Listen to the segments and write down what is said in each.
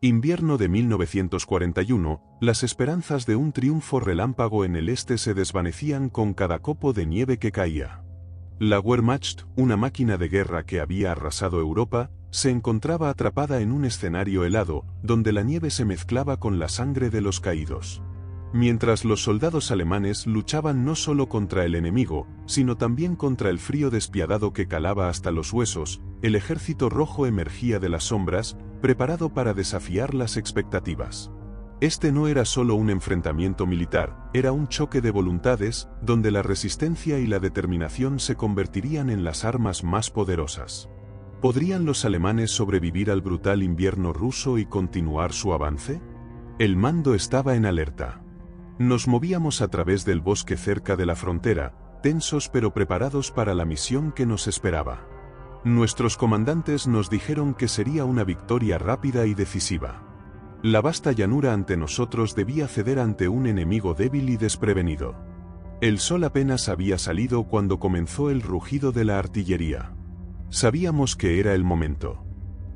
Invierno de 1941, las esperanzas de un triunfo relámpago en el este se desvanecían con cada copo de nieve que caía. La Wehrmacht, una máquina de guerra que había arrasado Europa, se encontraba atrapada en un escenario helado, donde la nieve se mezclaba con la sangre de los caídos. Mientras los soldados alemanes luchaban no solo contra el enemigo, sino también contra el frío despiadado que calaba hasta los huesos, el ejército rojo emergía de las sombras, preparado para desafiar las expectativas. Este no era solo un enfrentamiento militar, era un choque de voluntades, donde la resistencia y la determinación se convertirían en las armas más poderosas. ¿Podrían los alemanes sobrevivir al brutal invierno ruso y continuar su avance? El mando estaba en alerta. Nos movíamos a través del bosque cerca de la frontera, tensos pero preparados para la misión que nos esperaba. Nuestros comandantes nos dijeron que sería una victoria rápida y decisiva. La vasta llanura ante nosotros debía ceder ante un enemigo débil y desprevenido. El sol apenas había salido cuando comenzó el rugido de la artillería. Sabíamos que era el momento.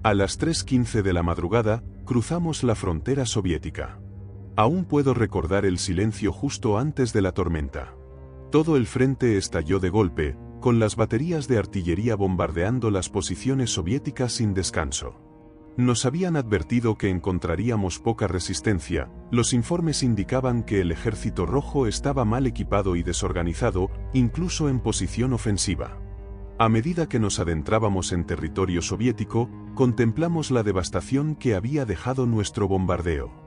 A las 3:15 de la madrugada, cruzamos la frontera soviética. Aún puedo recordar el silencio justo antes de la tormenta. Todo el frente estalló de golpe, con las baterías de artillería bombardeando las posiciones soviéticas sin descanso. Nos habían advertido que encontraríamos poca resistencia, los informes indicaban que el ejército rojo estaba mal equipado y desorganizado, incluso en posición ofensiva. A medida que nos adentrábamos en territorio soviético, contemplamos la devastación que había dejado nuestro bombardeo.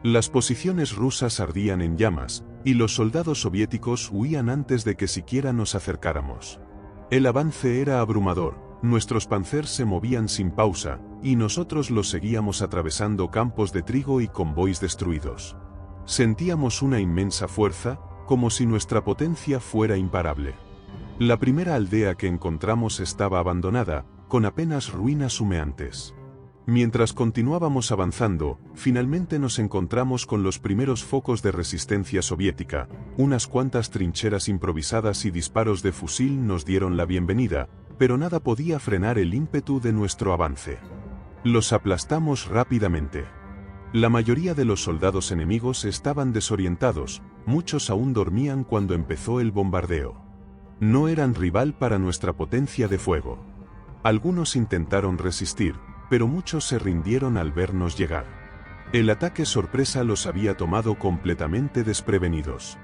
Las posiciones rusas ardían en llamas, y los soldados soviéticos huían antes de que siquiera nos acercáramos. El avance era abrumador, nuestros Panzers se movían sin pausa, y nosotros los seguíamos atravesando campos de trigo y convoys destruidos. Sentíamos una inmensa fuerza, como si nuestra potencia fuera imparable. La primera aldea que encontramos estaba abandonada, con apenas ruinas humeantes. Mientras continuábamos avanzando, finalmente nos encontramos con los primeros focos de resistencia soviética, unas cuantas trincheras improvisadas y disparos de fusil nos dieron la bienvenida, pero nada podía frenar el ímpetu de nuestro avance. Los aplastamos rápidamente. La mayoría de los soldados enemigos estaban desorientados, muchos aún dormían cuando empezó el bombardeo. No eran rival para nuestra potencia de fuego. Algunos intentaron resistir, pero muchos se rindieron al vernos llegar. El ataque sorpresa los había tomado completamente desprevenidos.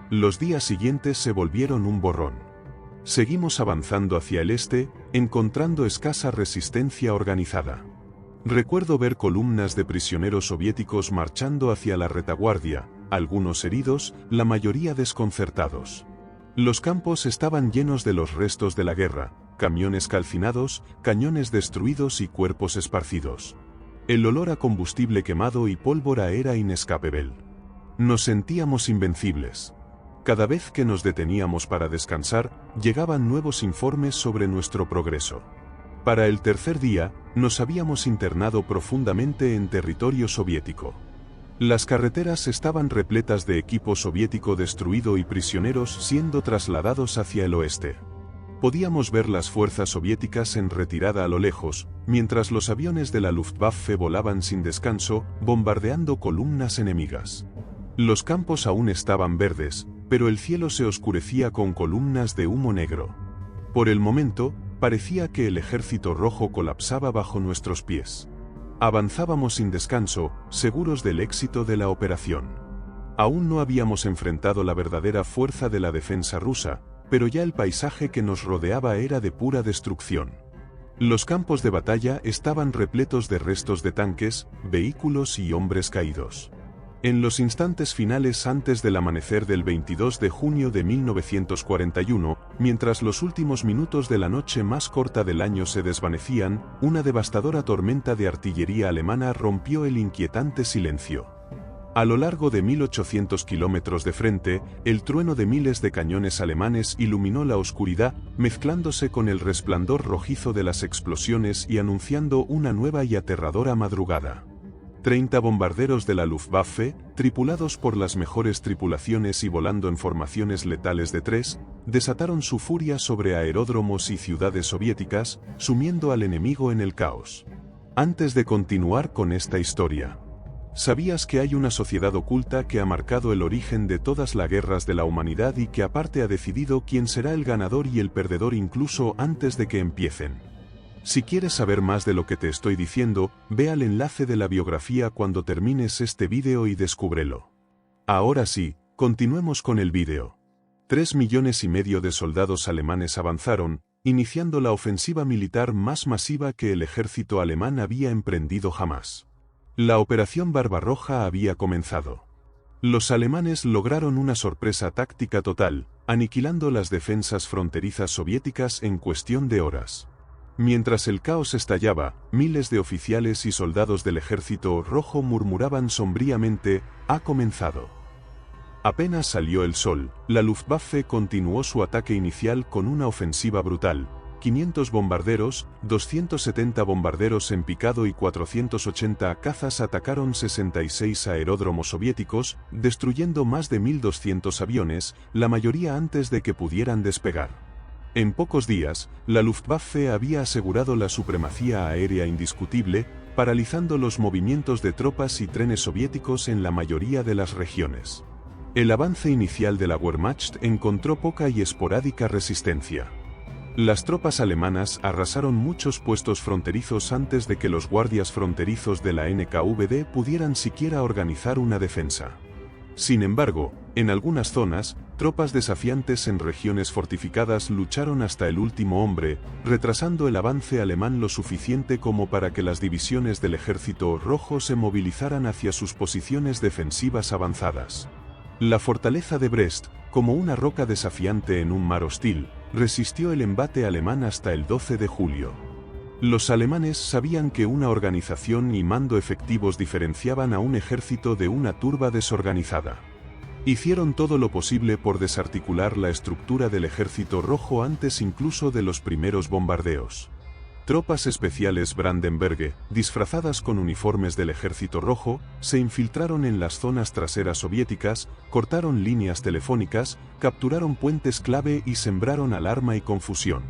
Los días siguientes se volvieron un borrón. Seguimos avanzando hacia el este, encontrando escasa resistencia organizada. Recuerdo ver columnas de prisioneros soviéticos marchando hacia la retaguardia, algunos heridos, la mayoría desconcertados. Los campos estaban llenos de los restos de la guerra, camiones calcinados, cañones destruidos y cuerpos esparcidos. El olor a combustible quemado y pólvora era inescapable. Nos sentíamos invencibles. Cada vez que nos deteníamos para descansar, llegaban nuevos informes sobre nuestro progreso. Para el tercer día, nos habíamos internado profundamente en territorio soviético. Las carreteras estaban repletas de equipo soviético destruido y prisioneros siendo trasladados hacia el oeste. Podíamos ver las fuerzas soviéticas en retirada a lo lejos, mientras los aviones de la Luftwaffe volaban sin descanso, bombardeando columnas enemigas. Los campos aún estaban verdes, pero el cielo se oscurecía con columnas de humo negro. Por el momento, parecía que el ejército rojo colapsaba bajo nuestros pies. Avanzábamos sin descanso, seguros del éxito de la operación. Aún no habíamos enfrentado la verdadera fuerza de la defensa rusa, pero ya el paisaje que nos rodeaba era de pura destrucción. Los campos de batalla estaban repletos de restos de tanques, vehículos y hombres caídos. En los instantes finales antes del amanecer del 22 de junio de 1941, mientras los últimos minutos de la noche más corta del año se desvanecían, una devastadora tormenta de artillería alemana rompió el inquietante silencio. A lo largo de 1800 kilómetros de frente, el trueno de miles de cañones alemanes iluminó la oscuridad, mezclándose con el resplandor rojizo de las explosiones y anunciando una nueva y aterradora madrugada. 30 bombarderos de la Luftwaffe, tripulados por las mejores tripulaciones y volando en formaciones letales de 3, desataron su furia sobre aeródromos y ciudades soviéticas, sumiendo al enemigo en el caos. Antes de continuar con esta historia, ¿sabías que hay una sociedad oculta que ha marcado el origen de todas las guerras de la humanidad y que aparte ha decidido quién será el ganador y el perdedor incluso antes de que empiecen? Si quieres saber más de lo que te estoy diciendo, ve al enlace de la biografía cuando termines este vídeo y descúbrelo. Ahora sí, continuemos con el vídeo. 3,5 millones de soldados alemanes avanzaron, iniciando la ofensiva militar más masiva que el ejército alemán había emprendido jamás. La Operación Barbarroja había comenzado. Los alemanes lograron una sorpresa táctica total, aniquilando las defensas fronterizas soviéticas en cuestión de horas. Mientras el caos estallaba, miles de oficiales y soldados del Ejército Rojo murmuraban sombríamente: «Ha comenzado». Apenas salió el sol, la Luftwaffe continuó su ataque inicial con una ofensiva brutal. 500 bombarderos, 270 bombarderos en picado y 480 cazas atacaron 66 aeródromos soviéticos, destruyendo más de 1.200 aviones, la mayoría antes de que pudieran despegar. En pocos días, la Luftwaffe había asegurado la supremacía aérea indiscutible, paralizando los movimientos de tropas y trenes soviéticos en la mayoría de las regiones. El avance inicial de la Wehrmacht encontró poca y esporádica resistencia. Las tropas alemanas arrasaron muchos puestos fronterizos antes de que los guardias fronterizos de la NKVD pudieran siquiera organizar una defensa. Sin embargo, en algunas zonas, tropas desafiantes en regiones fortificadas lucharon hasta el último hombre, retrasando el avance alemán lo suficiente como para que las divisiones del Ejército Rojo se movilizaran hacia sus posiciones defensivas avanzadas. La fortaleza de Brest, como una roca desafiante en un mar hostil, resistió el embate alemán hasta el 12 de julio. Los alemanes sabían que una organización y mando efectivos diferenciaban a un ejército de una turba desorganizada. Hicieron todo lo posible por desarticular la estructura del Ejército Rojo antes incluso de los primeros bombardeos. Tropas especiales Brandenberg, disfrazadas con uniformes del Ejército Rojo, se infiltraron en las zonas traseras soviéticas, cortaron líneas telefónicas, capturaron puentes clave y sembraron alarma y confusión.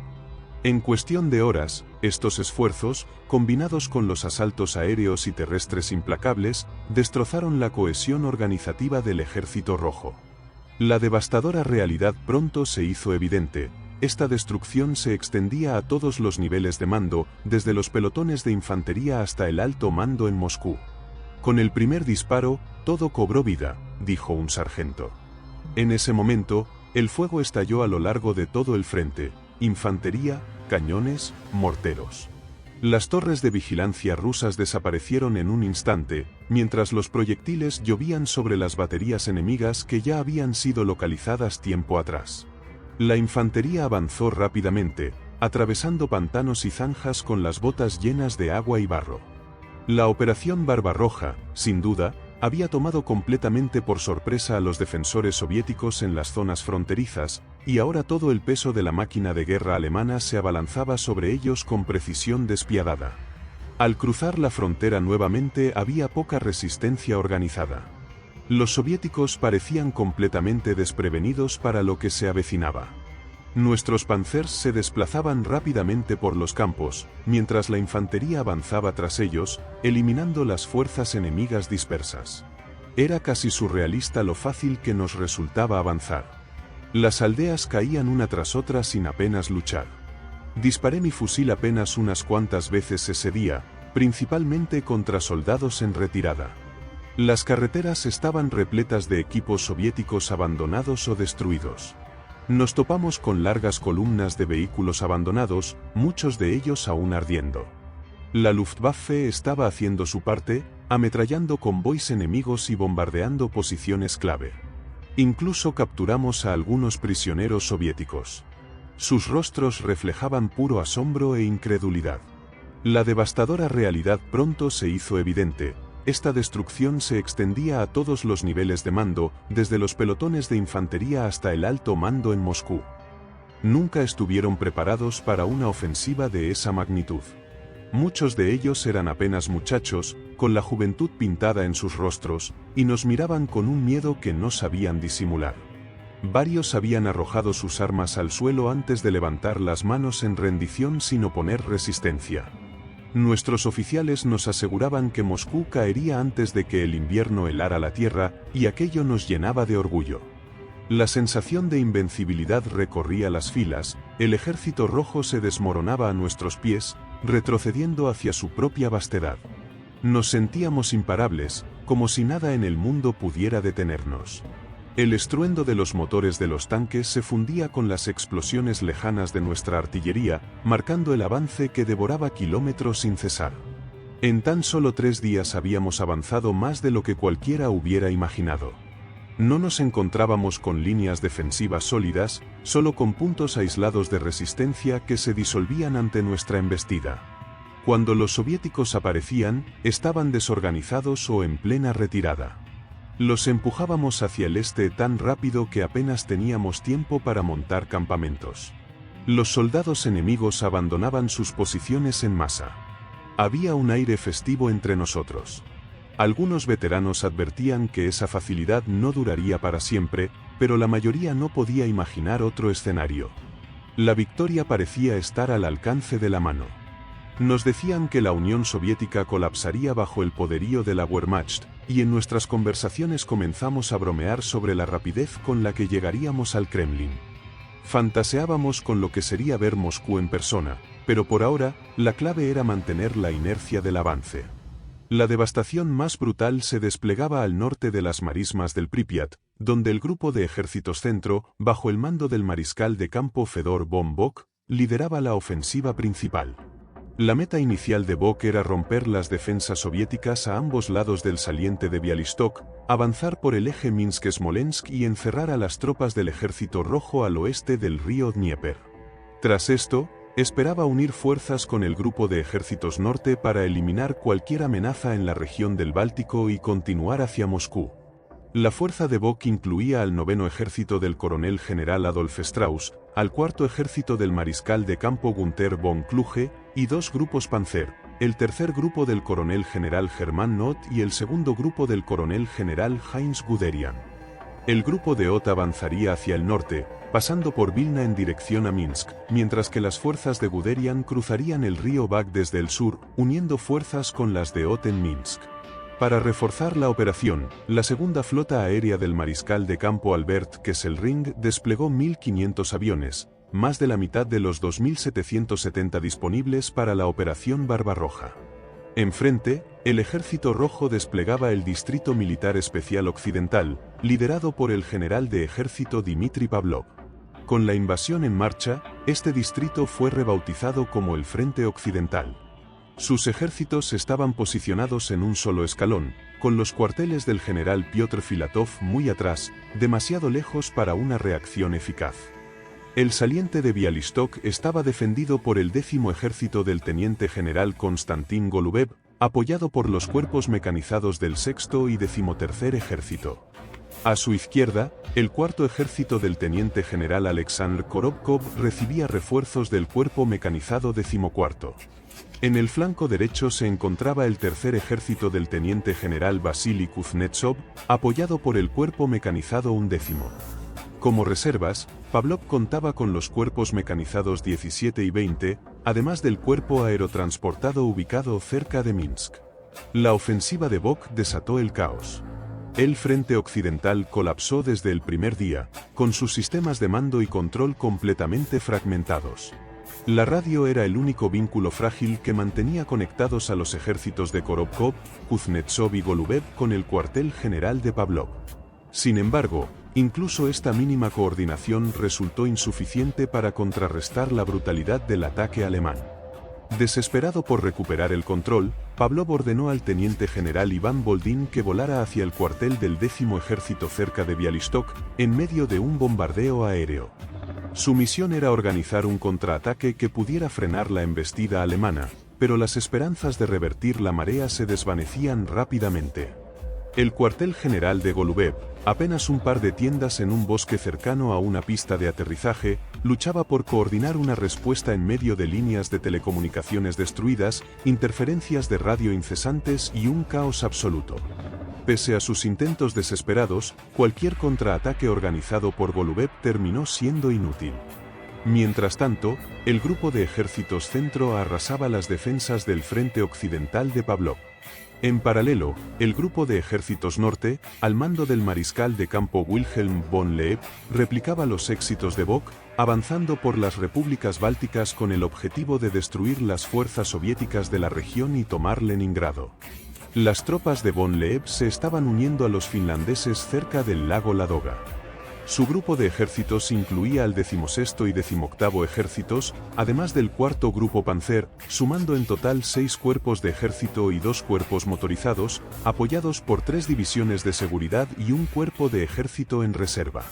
En cuestión de horas, estos esfuerzos, combinados con los asaltos aéreos y terrestres implacables, destrozaron la cohesión organizativa del Ejército Rojo. La devastadora realidad pronto se hizo evidente. Esta destrucción se extendía a todos los niveles de mando, desde los pelotones de infantería hasta el alto mando en Moscú. Con el primer disparo, todo cobró vida, dijo un sargento. En ese momento, el fuego estalló a lo largo de todo el frente: infantería, cañones, morteros. Las torres de vigilancia rusas desaparecieron en un instante, mientras los proyectiles llovían sobre las baterías enemigas que ya habían sido localizadas tiempo atrás. La infantería avanzó rápidamente, atravesando pantanos y zanjas con las botas llenas de agua y barro. La Operación Barbarroja, sin duda, había tomado completamente por sorpresa a los defensores soviéticos en las zonas fronterizas, y ahora todo el peso de la máquina de guerra alemana se abalanzaba sobre ellos con precisión despiadada. Al cruzar la frontera nuevamente había poca resistencia organizada. Los soviéticos parecían completamente desprevenidos para lo que se avecinaba. Nuestros panzers se desplazaban rápidamente por los campos, mientras la infantería avanzaba tras ellos, eliminando las fuerzas enemigas dispersas. Era casi surrealista lo fácil que nos resultaba avanzar. Las aldeas caían una tras otra sin apenas luchar. Disparé mi fusil apenas unas cuantas veces ese día, principalmente contra soldados en retirada. Las carreteras estaban repletas de equipos soviéticos abandonados o destruidos. Nos topamos con largas columnas de vehículos abandonados, muchos de ellos aún ardiendo. La Luftwaffe estaba haciendo su parte, ametrallando convoys enemigos y bombardeando posiciones clave. Incluso capturamos a algunos prisioneros soviéticos. Sus rostros reflejaban puro asombro e incredulidad. La devastadora realidad pronto se hizo evidente. Esta destrucción se extendía a todos los niveles de mando, desde los pelotones de infantería hasta el alto mando en Moscú. Nunca estuvieron preparados para una ofensiva de esa magnitud. Muchos de ellos eran apenas muchachos, con la juventud pintada en sus rostros, y nos miraban con un miedo que no sabían disimular. Varios habían arrojado sus armas al suelo antes de levantar las manos en rendición sin oponer resistencia. Nuestros oficiales nos aseguraban que Moscú caería antes de que el invierno helara la tierra, y aquello nos llenaba de orgullo. La sensación de invencibilidad recorría las filas, el ejército rojo se desmoronaba a nuestros pies, retrocediendo hacia su propia vastedad. Nos sentíamos imparables, como si nada en el mundo pudiera detenernos. El estruendo de los motores de los tanques se fundía con las explosiones lejanas de nuestra artillería, marcando el avance que devoraba kilómetros sin cesar. En tan solo 3 días habíamos avanzado más de lo que cualquiera hubiera imaginado. No nos encontrábamos con líneas defensivas sólidas, solo con puntos aislados de resistencia que se disolvían ante nuestra embestida. Cuando los soviéticos aparecían, estaban desorganizados o en plena retirada. Los empujábamos hacia el este tan rápido que apenas teníamos tiempo para montar campamentos. Los soldados enemigos abandonaban sus posiciones en masa. Había un aire festivo entre nosotros. Algunos veteranos advertían que esa facilidad no duraría para siempre, pero la mayoría no podía imaginar otro escenario. La victoria parecía estar al alcance de la mano. Nos decían que la Unión Soviética colapsaría bajo el poderío de la Wehrmacht, y en nuestras conversaciones comenzamos a bromear sobre la rapidez con la que llegaríamos al Kremlin. Fantaseábamos con lo que sería ver Moscú en persona, pero por ahora, la clave era mantener la inercia del avance. La devastación más brutal se desplegaba al norte de las marismas del Pripyat, donde el grupo de ejércitos centro, bajo el mando del mariscal de campo Fedor von Bock, lideraba la ofensiva principal. La meta inicial de Bock era romper las defensas soviéticas a ambos lados del saliente de Bialystok, avanzar por el eje Minsk-Smolensk y encerrar a las tropas del Ejército Rojo al oeste del río Dnieper. Tras esto, esperaba unir fuerzas con el grupo de ejércitos norte para eliminar cualquier amenaza en la región del Báltico y continuar hacia Moscú. La fuerza de Bock incluía al 9º ejército del coronel general Adolf Strauss, al 4º ejército del mariscal de campo Gunther von Kluge, y 2 grupos Panzer, el 3er grupo del coronel general Hermann Noth y el 2º grupo del coronel general Heinz Guderian. El grupo de Oth avanzaría hacia el norte, pasando por Vilna en dirección a Minsk, mientras que las fuerzas de Guderian cruzarían el río Bag desde el sur, uniendo fuerzas con las de Oth en Minsk. Para reforzar la operación, la segunda flota aérea del mariscal de campo Albert Kesselring desplegó 1.500 aviones, más de la mitad de los 2.770 disponibles para la operación Barbarroja. Enfrente, el Ejército Rojo desplegaba el Distrito Militar Especial Occidental, liderado por el general de ejército Dmitry Pavlov. Con la invasión en marcha, este distrito fue rebautizado como el Frente Occidental. Sus ejércitos estaban posicionados en un solo escalón, con los cuarteles del general Piotr Filatov muy atrás, demasiado lejos para una reacción eficaz. El saliente de Bialystok estaba defendido por el 10º ejército del teniente general Konstantin Golubev, apoyado por los cuerpos mecanizados del 6º y 13º ejército. A su izquierda, el 4º ejército del teniente general Alexander Korobkov recibía refuerzos del cuerpo mecanizado 14º. En el flanco derecho se encontraba el 3er ejército del teniente general Vasily Kuznetsov, apoyado por el cuerpo mecanizado 11º. Como reservas, Pavlov contaba con los cuerpos mecanizados 17 y 20, además del cuerpo aerotransportado ubicado cerca de Minsk. La ofensiva de Bock desató el caos. El frente occidental colapsó desde el primer día, con sus sistemas de mando y control completamente fragmentados. La radio era el único vínculo frágil que mantenía conectados a los ejércitos de Korobkov, Kuznetsov y Golubev con el cuartel general de Pavlov. Sin embargo, incluso esta mínima coordinación resultó insuficiente para contrarrestar la brutalidad del ataque alemán. Desesperado por recuperar el control, Pavlov ordenó al teniente general Iván Boldín que volara hacia el cuartel del 10º ejército cerca de Bialystok, en medio de un bombardeo aéreo. Su misión era organizar un contraataque que pudiera frenar la embestida alemana, pero las esperanzas de revertir la marea se desvanecían rápidamente. El cuartel general de Golubev, apenas un par de tiendas en un bosque cercano a una pista de aterrizaje, luchaba por coordinar una respuesta en medio de líneas de telecomunicaciones destruidas, interferencias de radio incesantes y un caos absoluto. Pese a sus intentos desesperados, cualquier contraataque organizado por Golubev terminó siendo inútil. Mientras tanto, el grupo de ejércitos centro arrasaba las defensas del frente occidental de Pavlov. En paralelo, el grupo de ejércitos norte, al mando del mariscal de campo Wilhelm von Loeb, replicaba los éxitos de Bock, avanzando por las repúblicas bálticas con el objetivo de destruir las fuerzas soviéticas de la región y tomar Leningrado. Las tropas de von Loeb se estaban uniendo a los finlandeses cerca del lago Ladoga. Su grupo de ejércitos incluía al 16º y 18º ejércitos, además del 4º Grupo Panzer, sumando en total 6 cuerpos de ejército y 2 cuerpos motorizados, apoyados por 3 divisiones de seguridad y un cuerpo de ejército en reserva.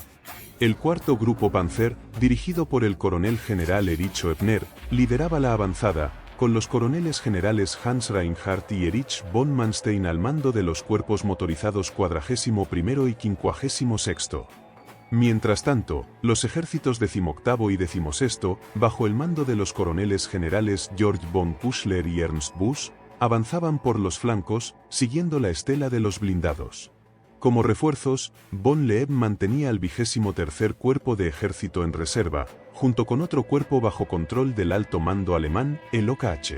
El 4º Grupo Panzer, dirigido por el coronel general Erich Oebner, lideraba la avanzada, con los coroneles generales Hans Reinhardt y Erich von Manstein al mando de los cuerpos motorizados 41º y 56º. Mientras tanto, los ejércitos 18º y 16º, bajo el mando de los coroneles generales Georg von Kuschler y Ernst Busch, avanzaban por los flancos, siguiendo la estela de los blindados. Como refuerzos, von Loeb mantenía al 23º Cuerpo de Ejército en reserva, junto con otro cuerpo bajo control del alto mando alemán, el OKH.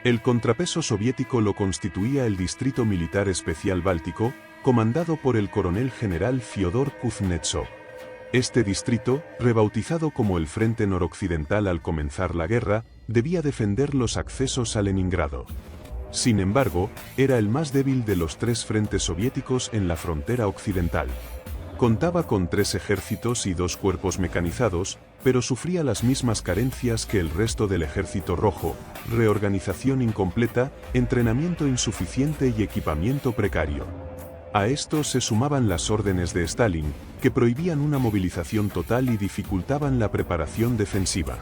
El contrapeso soviético lo constituía el Distrito Militar Especial Báltico, comandado por el coronel general Fyodor Kuznetsov. Este distrito, rebautizado como el Frente Noroccidental al comenzar la guerra, debía defender los accesos a Leningrado. Sin embargo, era el más débil de los 3 frentes soviéticos en la frontera occidental. Contaba con 3 ejércitos y 2 cuerpos mecanizados, pero sufría las mismas carencias que el resto del Ejército Rojo: reorganización incompleta, entrenamiento insuficiente y equipamiento precario. A esto se sumaban las órdenes de Stalin, que prohibían una movilización total y dificultaban la preparación defensiva.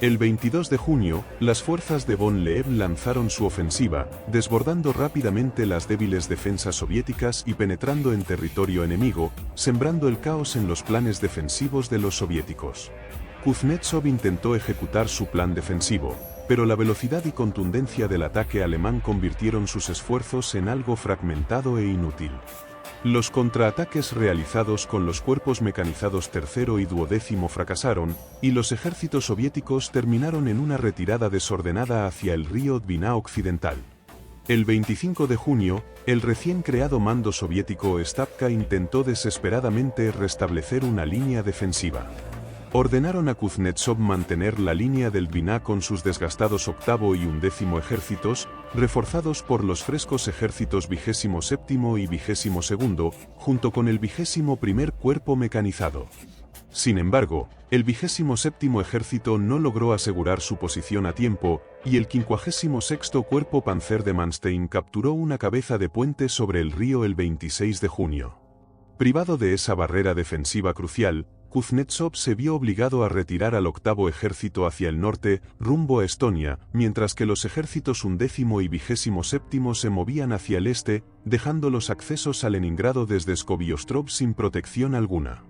El 22 de junio, las fuerzas de von Loeb lanzaron su ofensiva, desbordando rápidamente las débiles defensas soviéticas y penetrando en territorio enemigo, sembrando el caos en los planes defensivos de los soviéticos. Kuznetsov intentó ejecutar su plan defensivo, pero la velocidad y contundencia del ataque alemán convirtieron sus esfuerzos en algo fragmentado e inútil. Los contraataques realizados con los cuerpos mecanizados tercero y duodécimo fracasaron, y los ejércitos soviéticos terminaron en una retirada desordenada hacia el río Dvina occidental. El 25 de junio, el recién creado mando soviético Stavka intentó desesperadamente restablecer una línea defensiva. Ordenaron a Kuznetsov mantener la línea del Dvina con sus desgastados 8º y 11º ejércitos, reforzados por los frescos ejércitos 27º y 22º, junto con el 21º Cuerpo Mecanizado. Sin embargo, el 27º ejército no logró asegurar su posición a tiempo, y el 56º Cuerpo Panzer de Manstein capturó una cabeza de puente sobre el río el 26 de junio. Privado de esa barrera defensiva crucial, Kuznetsov se vio obligado a retirar al 8º ejército hacia el norte, rumbo a Estonia, mientras que los ejércitos 11º y 27º se movían hacia el este, dejando los accesos a Leningrado desde Skobie-Ostrov sin protección alguna.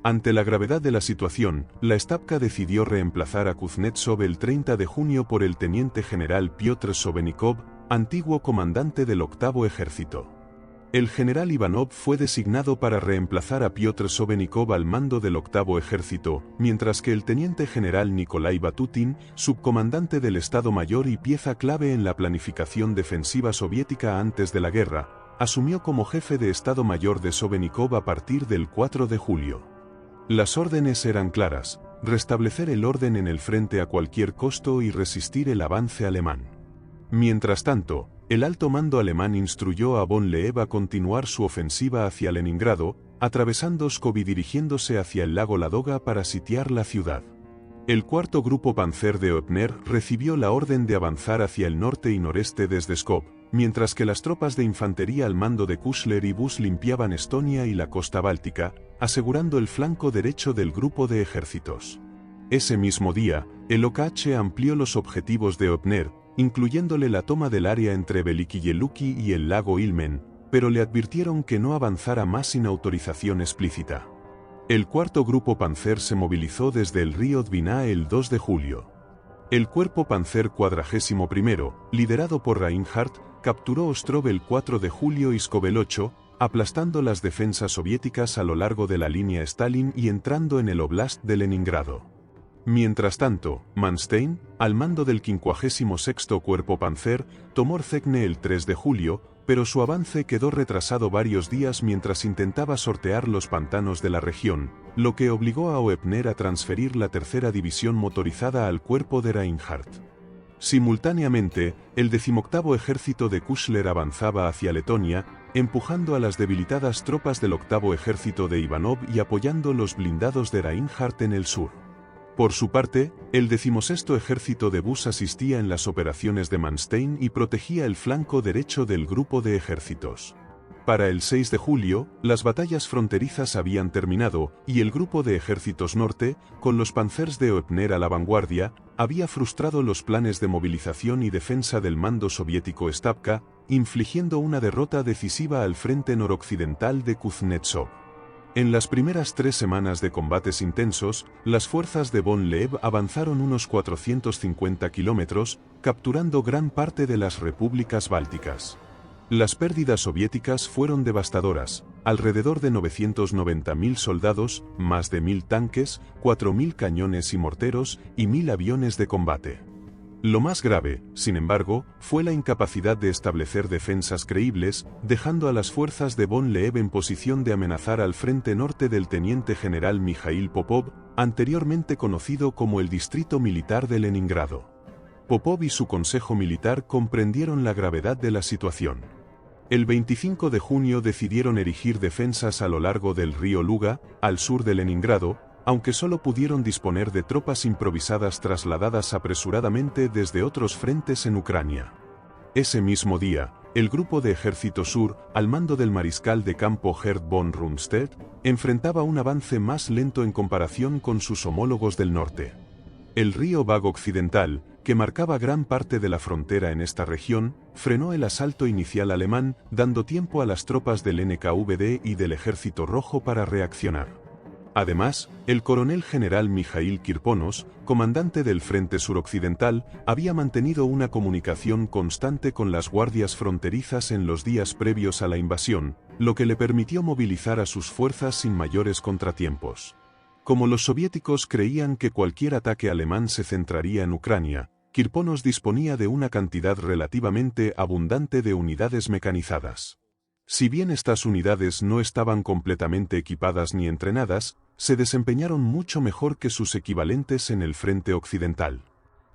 Ante la gravedad de la situación, la Stavka decidió reemplazar a Kuznetsov el 30 de junio por el teniente general Piotr Sobenikov, antiguo comandante del 8º ejército. El general Ivanov fue designado para reemplazar a Piotr Sobenikov al mando del 8º ejército, mientras que el teniente general Nikolai Batutin, subcomandante del Estado Mayor y pieza clave en la planificación defensiva soviética antes de la guerra, asumió como jefe de Estado Mayor de Sobenikov a partir del 4 de julio. Las órdenes eran claras: restablecer el orden en el frente a cualquier costo y resistir el avance alemán. Mientras tanto, el alto mando alemán instruyó a von Loeb a continuar su ofensiva hacia Leningrado, atravesando Pskov y dirigiéndose hacia el lago Ladoga para sitiar la ciudad. El 4º Grupo Panzer de Oebner recibió la orden de avanzar hacia el norte y noreste desde Pskov, mientras que las tropas de infantería al mando de Kuschler y Busch limpiaban Estonia y la costa báltica, asegurando el flanco derecho del grupo de ejércitos. Ese mismo día, el OKH amplió los objetivos de Oebner, incluyéndole la toma del área entre Veliki Yeluki y el lago Ilmen, pero le advirtieron que no avanzara más sin autorización explícita. El 4º Grupo Panzer se movilizó desde el río Dvina el 2 de julio. El Cuerpo Panzer 41º, liderado por Reinhardt, capturó Ostrov el 4 de julio y Pskov el 8, aplastando las defensas soviéticas a lo largo de la línea Stalin y entrando en el Oblast de Leningrado. Mientras tanto, Manstein, al mando del 56º Cuerpo Panzer, tomó Rzegne el 3 de julio, pero su avance quedó retrasado varios días mientras intentaba sortear los pantanos de la región, lo que obligó a Oepner a transferir la tercera división motorizada al cuerpo de Reinhardt. Simultáneamente, el 18º ejército de Kuchler avanzaba hacia Letonia, empujando a las debilitadas tropas del 8º ejército de Ivanov y apoyando los blindados de Reinhardt en el sur. Por su parte, el 16º ejército de Buss asistía en las operaciones de Manstein y protegía el flanco derecho del grupo de ejércitos. Para el 6 de julio, las batallas fronterizas habían terminado, y el grupo de ejércitos norte, con los panzers de Oepner a la vanguardia, había frustrado los planes de movilización y defensa del mando soviético Stavka, infligiendo una derrota decisiva al frente noroccidental de Kuznetsov. En las primeras 3 semanas de combates intensos, las fuerzas de von Leeb avanzaron unos 450 kilómetros, capturando gran parte de las repúblicas bálticas. Las pérdidas soviéticas fueron devastadoras, alrededor de 990.000 soldados, más de 1.000 tanques, 4.000 cañones y morteros, y 1.000 aviones de combate. Lo más grave, sin embargo, fue la incapacidad de establecer defensas creíbles, dejando a las fuerzas de von Leeb en posición de amenazar al frente norte del teniente general Mikhail Popov, anteriormente conocido como el Distrito Militar de Leningrado. Popov y su consejo militar comprendieron la gravedad de la situación. El 25 de junio decidieron erigir defensas a lo largo del río Luga, al sur de Leningrado, aunque solo pudieron disponer de tropas improvisadas trasladadas apresuradamente desde otros frentes en Ucrania. Ese mismo día, el grupo de Ejército Sur, al mando del mariscal de campo Gerd von Rundstedt, enfrentaba un avance más lento en comparación con sus homólogos del norte. El río Vag occidental, que marcaba gran parte de la frontera en esta región, frenó el asalto inicial alemán, dando tiempo a las tropas del NKVD y del Ejército Rojo para reaccionar. Además, el coronel general Mikhail Kirponos, comandante del Frente Suroccidental, había mantenido una comunicación constante con las guardias fronterizas en los días previos a la invasión, lo que le permitió movilizar a sus fuerzas sin mayores contratiempos. Como los soviéticos creían que cualquier ataque alemán se centraría en Ucrania, Kirponos disponía de una cantidad relativamente abundante de unidades mecanizadas. Si bien estas unidades no estaban completamente equipadas ni entrenadas, se desempeñaron mucho mejor que sus equivalentes en el frente occidental.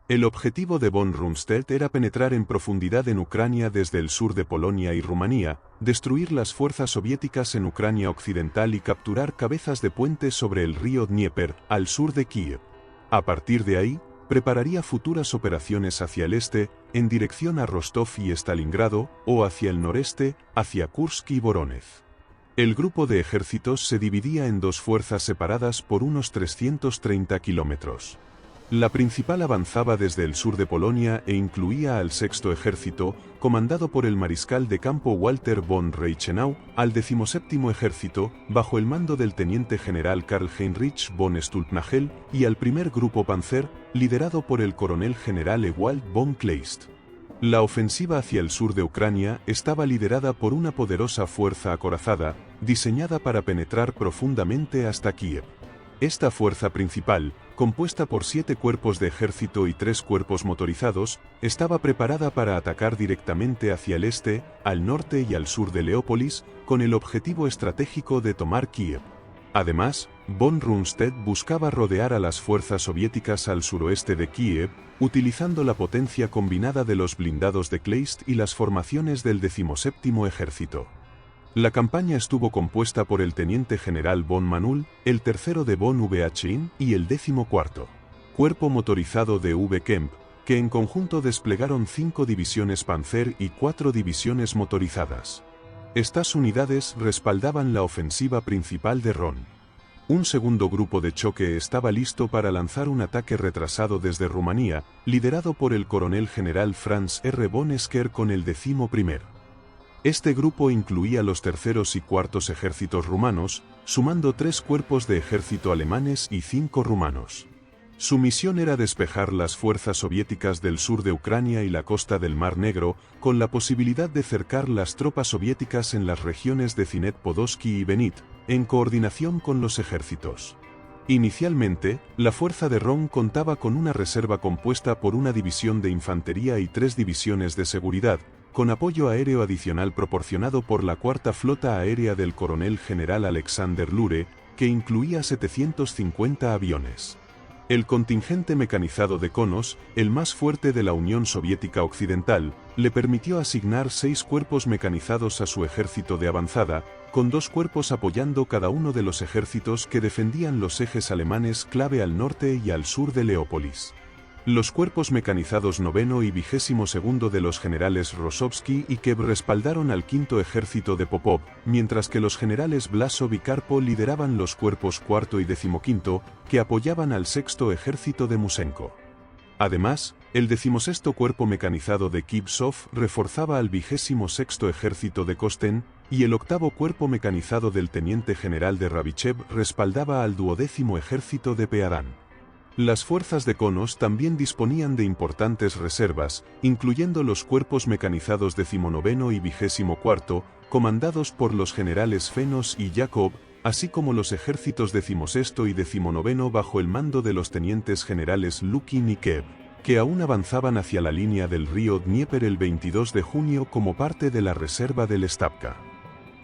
El objetivo de von Rundstedt era penetrar en profundidad en Ucrania desde el sur de Polonia y Rumanía, destruir las fuerzas soviéticas en Ucrania occidental y capturar cabezas de puente sobre el río Dnieper, al sur de Kiev. A partir de ahí, prepararía futuras operaciones hacia el este, en dirección a Rostov y Stalingrado, o hacia el noreste, hacia Kursk y Voronezh. El grupo de ejércitos se dividía en dos fuerzas separadas por unos 330 kilómetros. La principal avanzaba desde el sur de Polonia e incluía al sexto ejército, comandado por el mariscal de campo Walter von Reichenau, al 17º ejército, bajo el mando del teniente general Karl Heinrich von Stulpnagel, y al primer grupo panzer, liderado por el coronel general Ewald von Kleist. La ofensiva hacia el sur de Ucrania estaba liderada por una poderosa fuerza acorazada, diseñada para penetrar profundamente hasta Kiev. Esta fuerza principal, compuesta por 7 cuerpos de ejército y 3 cuerpos motorizados, estaba preparada para atacar directamente hacia el este, al norte y al sur de Leópolis, con el objetivo estratégico de tomar Kiev. Además, von Rundstedt buscaba rodear a las fuerzas soviéticas al suroeste de Kiev, utilizando la potencia combinada de los blindados de Kleist y las formaciones del 17º ejército. La campaña estuvo compuesta por el teniente general von Manul, el tercero de von Vhin y el 14º cuerpo motorizado de V. Kemp, que en conjunto desplegaron 5 divisiones Panzer y 4 divisiones motorizadas. Estas unidades respaldaban la ofensiva principal de Ron. Un segundo grupo de choque estaba listo para lanzar un ataque retrasado desde Rumanía, liderado por el coronel general Franz R. von Esker con el 11º. Este grupo incluía los terceros y cuartos ejércitos rumanos, sumando 3 cuerpos de ejército alemanes y 5 rumanos. Su misión era despejar las fuerzas soviéticas del sur de Ucrania y la costa del Mar Negro, con la posibilidad de cercar las tropas soviéticas en las regiones de Zinetz Podolsky y Benit, en coordinación con los ejércitos. Inicialmente, la fuerza de Ron contaba con una reserva compuesta por una división de infantería y 3 divisiones de seguridad, con apoyo aéreo adicional proporcionado por la Cuarta Flota Aérea del coronel general Alexander Lure, que incluía 750 aviones. El contingente mecanizado de Konos, el más fuerte de la Unión Soviética Occidental, le permitió asignar 6 cuerpos mecanizados a su ejército de avanzada, con 2 cuerpos apoyando cada uno de los ejércitos que defendían los ejes alemanes clave al norte y al sur de Leópolis. Los cuerpos mecanizados 9º y 22º de los generales Rosovsky y Kev respaldaron al quinto ejército de Popov, mientras que los generales Blasov y Karpo lideraban los cuerpos 4º y 15º, que apoyaban al sexto ejército de Musenko. Además, el 16º cuerpo mecanizado de Kipsov reforzaba al 26º ejército de Kosten, y el 8º cuerpo mecanizado del teniente general de Ravichev respaldaba al 12º ejército de Pearán. Las fuerzas de Konos también disponían de importantes reservas, incluyendo los cuerpos mecanizados 19º y 24º, comandados por los generales Fenos y Yakov, así como los ejércitos 16º y 19º bajo el mando de los tenientes generales Lukin y Kev, que aún avanzaban hacia la línea del río Dnieper el 22 de junio como parte de la reserva del Stavka.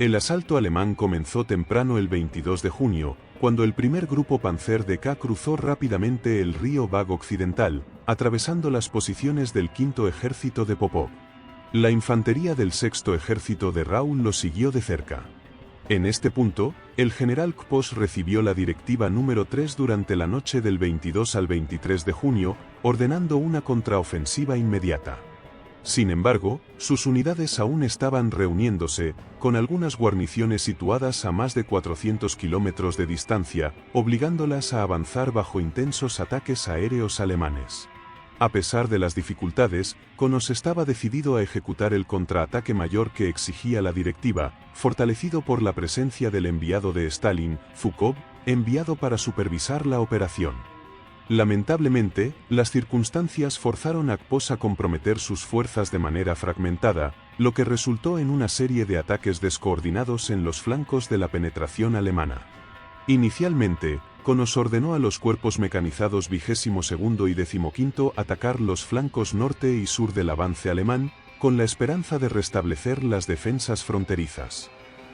El asalto alemán comenzó temprano el 22 de junio, cuando el primer grupo Panzer de K cruzó rápidamente el río Vag occidental, atravesando las posiciones del quinto ejército de Popov. La infantería del sexto ejército de Raúl lo siguió de cerca. En este punto, el general Kpos recibió la directiva número 3 durante la noche del 22 al 23 de junio, ordenando una contraofensiva inmediata. Sin embargo, sus unidades aún estaban reuniéndose, con algunas guarniciones situadas a más de 400 kilómetros de distancia, obligándolas a avanzar bajo intensos ataques aéreos alemanes. A pesar de las dificultades, Konos estaba decidido a ejecutar el contraataque mayor que exigía la directiva, fortalecido por la presencia del enviado de Stalin, Zhukov, enviado para supervisar la operación. Lamentablemente, las circunstancias forzaron a Kpos a comprometer sus fuerzas de manera fragmentada, lo que resultó en una serie de ataques descoordinados en los flancos de la penetración alemana. Inicialmente, Konos ordenó a los cuerpos mecanizados 22º y 15º atacar los flancos norte y sur del avance alemán, con la esperanza de restablecer las defensas fronterizas.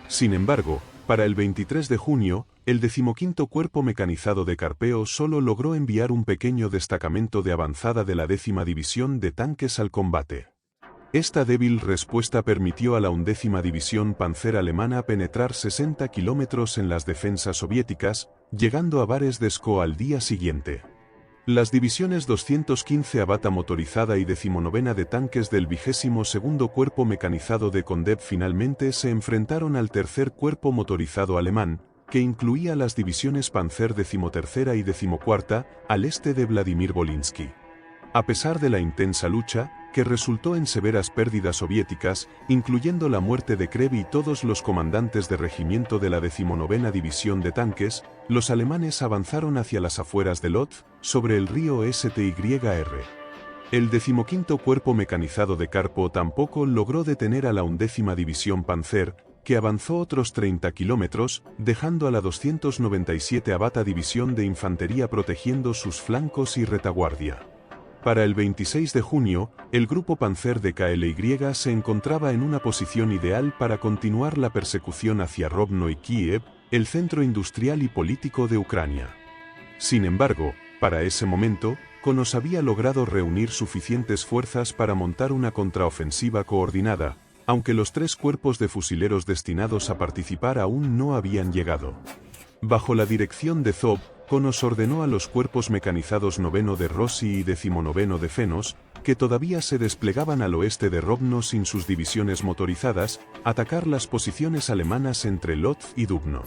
Sin embargo, para el 23 de junio, el 15º Cuerpo Mecanizado de Carpeo solo logró enviar un pequeño destacamento de avanzada de la 10ª División de tanques al combate. Esta débil respuesta permitió a la 11ª División Panzer alemana penetrar 60 kilómetros en las defensas soviéticas, llegando a Bares de Pskov al día siguiente. Las divisiones 215 Avata motorizada y 19ª de tanques del 22º Cuerpo Mecanizado de Kondev finalmente se enfrentaron al tercer cuerpo motorizado alemán, que incluía las divisiones Panzer XIII y XIV, al este de Vladimir Volinsky. A pesar de la intensa lucha, que resultó en severas pérdidas soviéticas, incluyendo la muerte de Krev y todos los comandantes de regimiento de la 19ª División de Tanques, los alemanes avanzaron hacia las afueras de Lodz, sobre el río Styr. El 15º Cuerpo Mecanizado de Karpo tampoco logró detener a la 11ª División Panzer, que avanzó otros 30 kilómetros, dejando a la 297 Avata División de Infantería protegiendo sus flancos y retaguardia. Para el 26 de junio, el grupo Panzer de KLY se encontraba en una posición ideal para continuar la persecución hacia Rovno y Kiev, el centro industrial y político de Ucrania. Sin embargo, para ese momento, Konos había logrado reunir suficientes fuerzas para montar una contraofensiva coordinada, aunque los 3 cuerpos de fusileros destinados a participar aún no habían llegado. Bajo la dirección de Zob, Konos ordenó a los cuerpos mecanizados 9º de Rossi y 19º de Fenos, que todavía se desplegaban al oeste de Rovno sin sus divisiones motorizadas, atacar las posiciones alemanas entre Lodz y Dubno.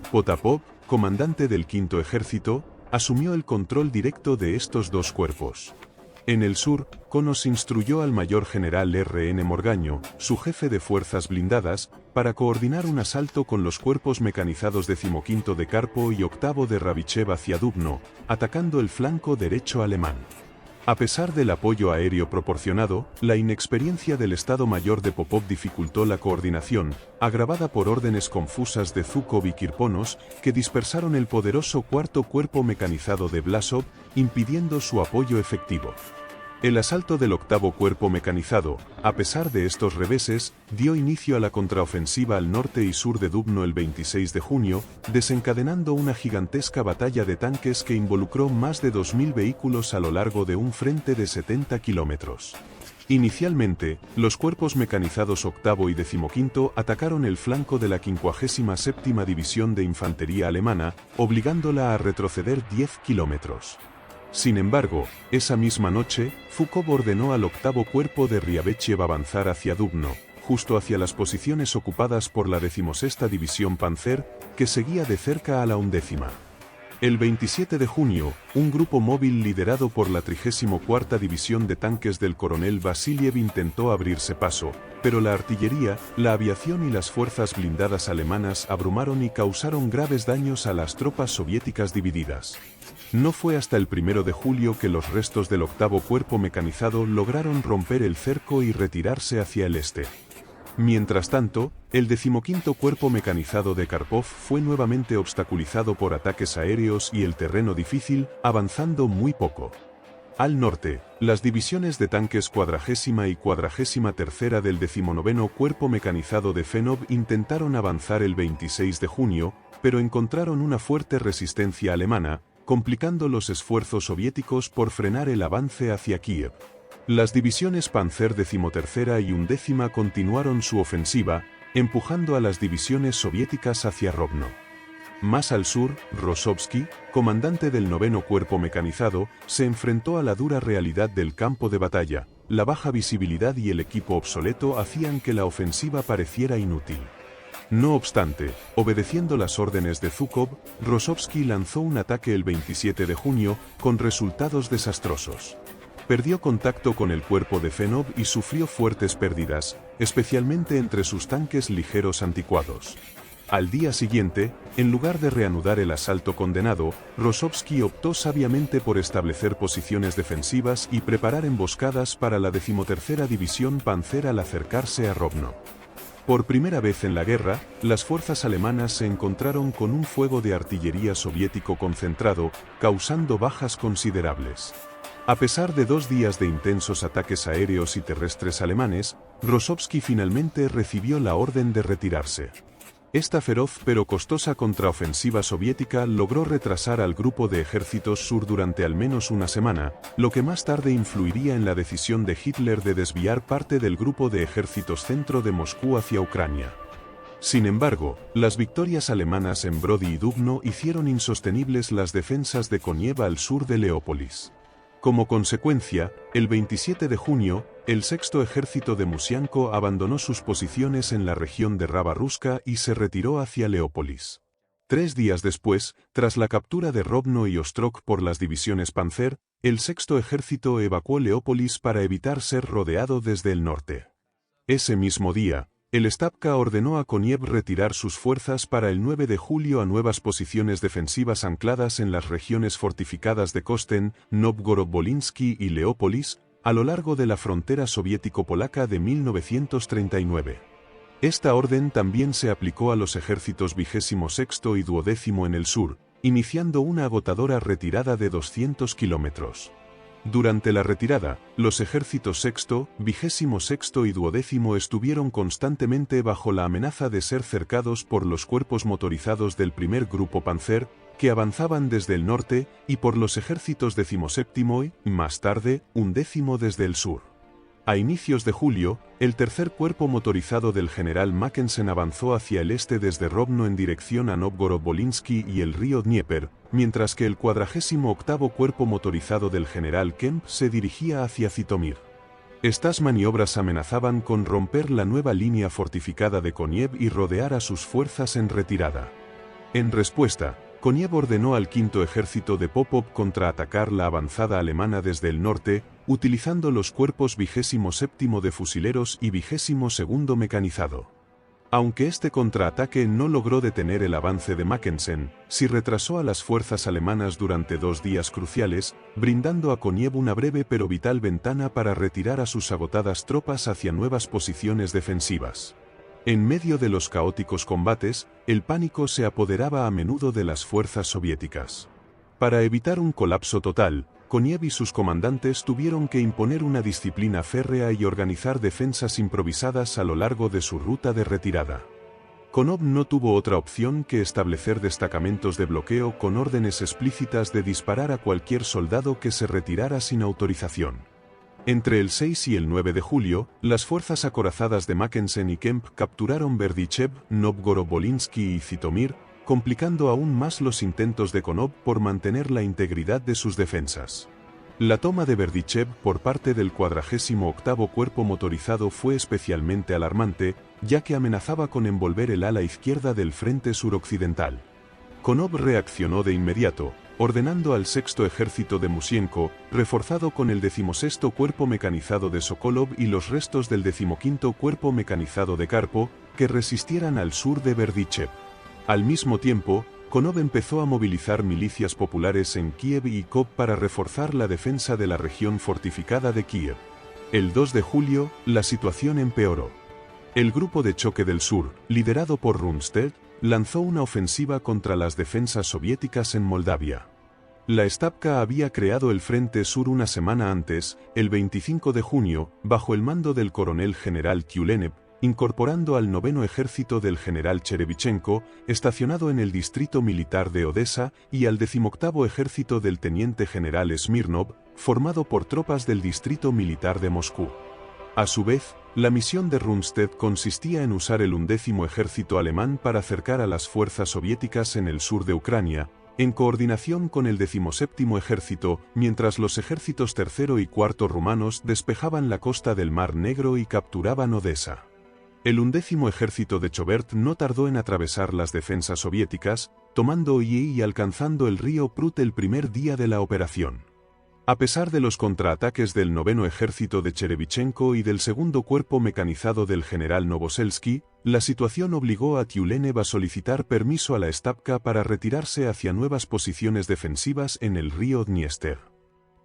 Potapov, comandante del quinto ejército, asumió el control directo de estos 2 cuerpos. En el sur, Konos instruyó al mayor general R.N. Morgaño, su jefe de fuerzas blindadas, para coordinar un asalto con los cuerpos mecanizados 15º de Karpo y 8º de Ravichev hacia Dubno, atacando el flanco derecho alemán. A pesar del apoyo aéreo proporcionado, la inexperiencia del Estado Mayor de Popov dificultó la coordinación, agravada por órdenes confusas de Zhukov y Kirponos, que dispersaron el poderoso cuarto cuerpo mecanizado de Vlasov, impidiendo su apoyo efectivo. El asalto del octavo cuerpo mecanizado, a pesar de estos reveses, dio inicio a la contraofensiva al norte y sur de Dubno el 26 de junio, desencadenando una gigantesca batalla de tanques que involucró más de 2.000 vehículos a lo largo de un frente de 70 kilómetros. Inicialmente, los cuerpos mecanizados octavo y decimoquinto atacaron el flanco de la 57ª División de Infantería Alemana, obligándola a retroceder 10 kilómetros. Sin embargo, esa misma noche, Zhukov ordenó al octavo cuerpo de Riabechev avanzar hacia Dubno, justo hacia las posiciones ocupadas por la 16ª División Panzer, que seguía de cerca a la 11ª. El 27 de junio, un grupo móvil liderado por la 34ª División de Tanques del coronel Vasiliev intentó abrirse paso, pero la artillería, la aviación y las fuerzas blindadas alemanas abrumaron y causaron graves daños a las tropas soviéticas divididas. No fue hasta el 1 de julio que los restos del octavo cuerpo mecanizado lograron romper el cerco y retirarse hacia el este. Mientras tanto, el 15º cuerpo mecanizado de Karpov fue nuevamente obstaculizado por ataques aéreos y el terreno difícil, avanzando muy poco. Al norte, las divisiones de tanques 40ª y 43ª del 19º cuerpo mecanizado de Fenov intentaron avanzar el 26 de junio, pero encontraron una fuerte resistencia alemana, complicando los esfuerzos soviéticos por frenar el avance hacia Kiev. Las divisiones Panzer XIII y XI continuaron su ofensiva, empujando a las divisiones soviéticas hacia Rovno. Más al sur, Rosovsky, comandante del 9º cuerpo mecanizado, se enfrentó a la dura realidad del campo de batalla. La baja visibilidad y el equipo obsoleto hacían que la ofensiva pareciera inútil. No obstante, obedeciendo las órdenes de Zhukov, Rosovsky lanzó un ataque el 27 de junio, con resultados desastrosos. Perdió contacto con el cuerpo de Fenov y sufrió fuertes pérdidas, especialmente entre sus tanques ligeros anticuados. Al día siguiente, en lugar de reanudar el asalto condenado, Rosovsky optó sabiamente por establecer posiciones defensivas y preparar emboscadas para la 13ª División Panzer al acercarse a Rovno. Por primera vez en la guerra, las fuerzas alemanas se encontraron con un fuego de artillería soviético concentrado, causando bajas considerables. A pesar de 2 días de intensos ataques aéreos y terrestres alemanes, Rosovsky finalmente recibió la orden de retirarse. Esta feroz pero costosa contraofensiva soviética logró retrasar al grupo de ejércitos sur durante al menos una semana, lo que más tarde influiría en la decisión de Hitler de desviar parte del grupo de ejércitos centro de Moscú hacia Ucrania. Sin embargo, las victorias alemanas en Brody y Dubno hicieron insostenibles las defensas de Koniev al sur de Leópolis. Como consecuencia, el 27 de junio, el sexto ejército de Musianko abandonó sus posiciones en la región de Rava Ruska y se retiró hacia Leópolis. 3 días después, tras la captura de Rovno y Ostrog por las divisiones Panzer, el sexto ejército evacuó Leópolis para evitar ser rodeado desde el norte. Ese mismo día, el Stavka ordenó a Koniev retirar sus fuerzas para el 9 de julio a nuevas posiciones defensivas ancladas en las regiones fortificadas de Kosten, Novgorod-Volinsky y Leópolis, a lo largo de la frontera soviético-polaca de 1939. Esta orden también se aplicó a los ejércitos 26º y 12º en el sur, iniciando una agotadora retirada de 200 kilómetros. Durante la retirada, los ejércitos sexto, 26º y 12º estuvieron constantemente bajo la amenaza de ser cercados por los cuerpos motorizados del primer grupo Panzer, que avanzaban desde el norte, y por los ejércitos 17º y, más tarde, 11º desde el sur. A inicios de julio, el tercer cuerpo motorizado del general Mackensen avanzó hacia el este desde Rovno en dirección a Novgorod-Volinsky y el río Dnieper, mientras que el 48º cuerpo motorizado del general Kemp se dirigía hacia Zitomir. Estas maniobras amenazaban con romper la nueva línea fortificada de Koniev y rodear a sus fuerzas en retirada. En respuesta, Koniev ordenó al quinto ejército de Popov contraatacar la avanzada alemana desde el norte, utilizando los cuerpos 27º de fusileros y 22º mecanizado. Aunque este contraataque no logró detener el avance de Mackensen, sí retrasó a las fuerzas alemanas durante 2 días cruciales, brindando a Koniev una breve pero vital ventana para retirar a sus agotadas tropas hacia nuevas posiciones defensivas. En medio de los caóticos combates, el pánico se apoderaba a menudo de las fuerzas soviéticas. Para evitar un colapso total, Koniev y sus comandantes tuvieron que imponer una disciplina férrea y organizar defensas improvisadas a lo largo de su ruta de retirada. Konov no tuvo otra opción que establecer destacamentos de bloqueo con órdenes explícitas de disparar a cualquier soldado que se retirara sin autorización. Entre el 6 y el 9 de julio, las fuerzas acorazadas de Mackensen y Kemp capturaron Berdichev, Novgorod-Volinsky y Zitomir, complicando aún más los intentos de Konov por mantener la integridad de sus defensas. La toma de Berdichev por parte del 48º Cuerpo Motorizado fue especialmente alarmante, ya que amenazaba con envolver el ala izquierda del frente suroccidental. Konov reaccionó de inmediato, ordenando al 6º Ejército de Musienko, reforzado con el 16º Cuerpo Mecanizado de Sokolov y los restos del 15º Cuerpo Mecanizado de Karpo, que resistieran al sur de Berdichev. Al mismo tiempo, Konov empezó a movilizar milicias populares en Kiev y Kop para reforzar la defensa de la región fortificada de Kiev. El 2 de julio, la situación empeoró. El Grupo de Choque del Sur, liderado por Rundstedt, lanzó una ofensiva contra las defensas soviéticas en Moldavia. La Stavka había creado el Frente Sur una semana antes, el 25 de junio, bajo el mando del coronel general Tyulenev, incorporando al 9º Ejército del general Cherevichenko, estacionado en el distrito militar de Odessa, y al 18º Ejército del teniente general Smirnov, formado por tropas del distrito militar de Moscú. A su vez, la misión de Rundstedt consistía en usar el 11º Ejército alemán para acercar a las fuerzas soviéticas en el sur de Ucrania, en coordinación con el 17º Ejército, mientras los ejércitos tercero y cuarto rumanos despejaban la costa del Mar Negro y capturaban Odessa. El 11º Ejército de Chobert no tardó en atravesar las defensas soviéticas, tomando Oye y alcanzando el río Prut el primer día de la operación. A pesar de los contraataques del 9º Ejército de Cherevichenko y del 2º Cuerpo Mecanizado del general Novoselsky, la situación obligó a Tyulenev a solicitar permiso a la Stavka para retirarse hacia nuevas posiciones defensivas en el río Dniester.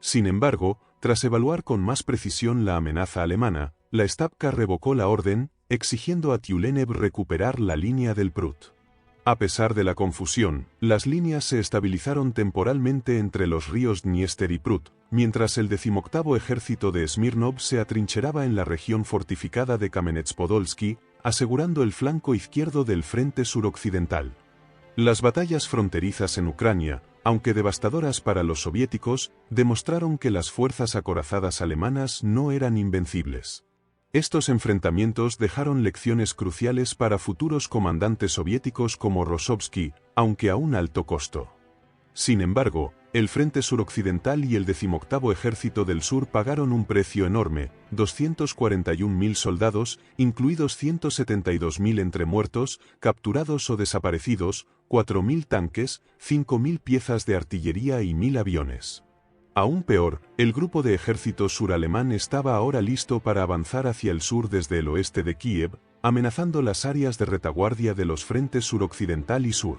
Sin embargo, tras evaluar con más precisión la amenaza alemana, la Stavka revocó la orden, exigiendo a Tyulenev recuperar la línea del Prut. A pesar de la confusión, las líneas se estabilizaron temporalmente entre los ríos Dniester y Prut, mientras el 18º Ejército de Smirnov se atrincheraba en la región fortificada de Kamenets-Podolsky, asegurando el flanco izquierdo del frente suroccidental. Las batallas fronterizas en Ucrania, aunque devastadoras para los soviéticos, demostraron que las fuerzas acorazadas alemanas no eran invencibles. Estos enfrentamientos dejaron lecciones cruciales para futuros comandantes soviéticos como Rossovsky, aunque a un alto costo. Sin embargo, el Frente Suroccidental y el 18º Ejército del Sur pagaron un precio enorme: 241.000 soldados, incluidos 172.000 entre muertos, capturados o desaparecidos, 4.000 tanques, 5.000 piezas de artillería y 1.000 aviones. Aún peor, el grupo de ejército suralemán estaba ahora listo para avanzar hacia el sur desde el oeste de Kiev, amenazando las áreas de retaguardia de los frentes suroccidental y sur.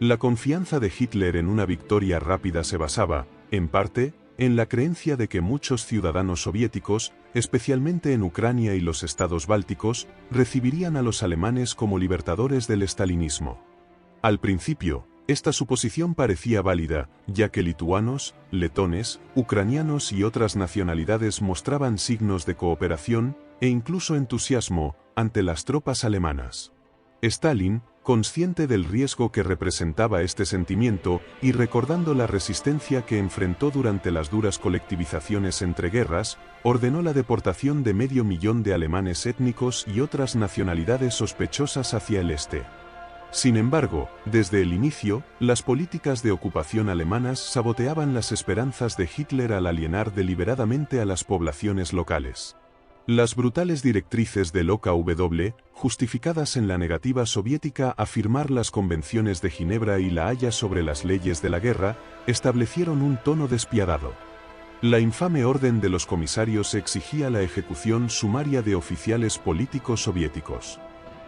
La confianza de Hitler en una victoria rápida se basaba, en parte, en la creencia de que muchos ciudadanos soviéticos, especialmente en Ucrania y los estados bálticos, recibirían a los alemanes como libertadores del estalinismo. Al principio, esta suposición parecía válida, ya que lituanos, letones, ucranianos y otras nacionalidades mostraban signos de cooperación, e incluso entusiasmo, ante las tropas alemanas. Stalin, consciente del riesgo que representaba este sentimiento, y recordando la resistencia que enfrentó durante las duras colectivizaciones entre guerras, ordenó la deportación de 500.000 de alemanes étnicos y otras nacionalidades sospechosas hacia el este. Sin embargo, desde el inicio, las políticas de ocupación alemanas saboteaban las esperanzas de Hitler al alienar deliberadamente a las poblaciones locales. Las brutales directrices del OKW, justificadas en la negativa soviética a firmar las convenciones de Ginebra y La Haya sobre las leyes de la guerra, establecieron un tono despiadado. La infame orden de los comisarios exigía la ejecución sumaria de oficiales políticos soviéticos.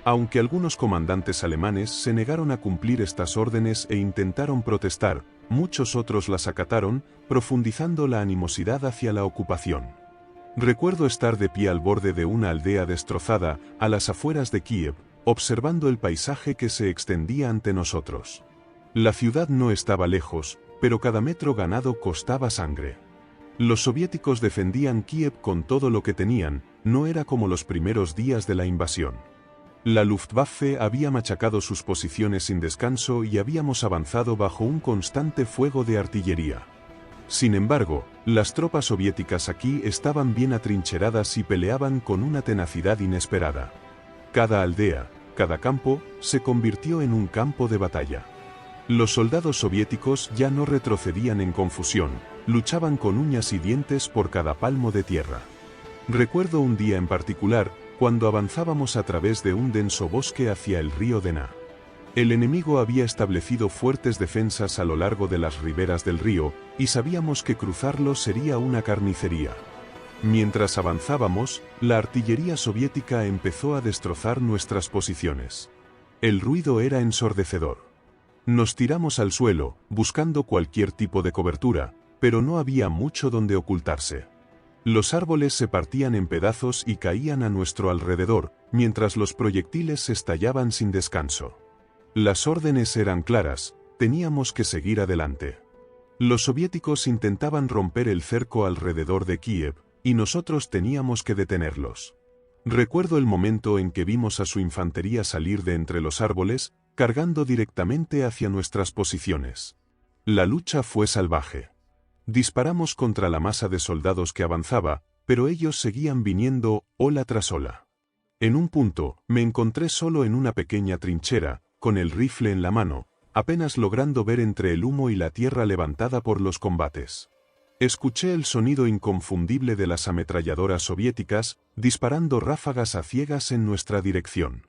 Aunque algunos comandantes alemanes se negaron a cumplir estas órdenes e intentaron protestar, muchos otros las acataron, profundizando la animosidad hacia la ocupación. Recuerdo estar de pie al borde de una aldea destrozada, a las afueras de Kiev, observando el paisaje que se extendía ante nosotros. La ciudad no estaba lejos, pero cada metro ganado costaba sangre. Los soviéticos defendían Kiev con todo lo que tenían, no era como los primeros días de la invasión. La Luftwaffe había machacado sus posiciones sin descanso y habíamos avanzado bajo un constante fuego de artillería. Sin embargo, las tropas soviéticas aquí estaban bien atrincheradas y peleaban con una tenacidad inesperada. Cada aldea, cada campo, se convirtió en un campo de batalla. Los soldados soviéticos ya no retrocedían en confusión, luchaban con uñas y dientes por cada palmo de tierra. Recuerdo un día en particular, cuando avanzábamos a través de un denso bosque hacia el río Dena. El enemigo había establecido fuertes defensas a lo largo de las riberas del río, y sabíamos que cruzarlo sería una carnicería. Mientras avanzábamos, la artillería soviética empezó a destrozar nuestras posiciones. El ruido era ensordecedor. Nos tiramos al suelo, buscando cualquier tipo de cobertura, pero no había mucho donde ocultarse. Los árboles se partían en pedazos y caían a nuestro alrededor, mientras los proyectiles estallaban sin descanso. Las órdenes eran claras, teníamos que seguir adelante. Los soviéticos intentaban romper el cerco alrededor de Kiev, y nosotros teníamos que detenerlos. Recuerdo el momento en que vimos a su infantería salir de entre los árboles, cargando directamente hacia nuestras posiciones. La lucha fue salvaje. Disparamos contra la masa de soldados que avanzaba, pero ellos seguían viniendo, ola tras ola. En un punto, me encontré solo en una pequeña trinchera, con el rifle en la mano, apenas logrando ver entre el humo y la tierra levantada por los combates. Escuché el sonido inconfundible de las ametralladoras soviéticas, disparando ráfagas a ciegas en nuestra dirección.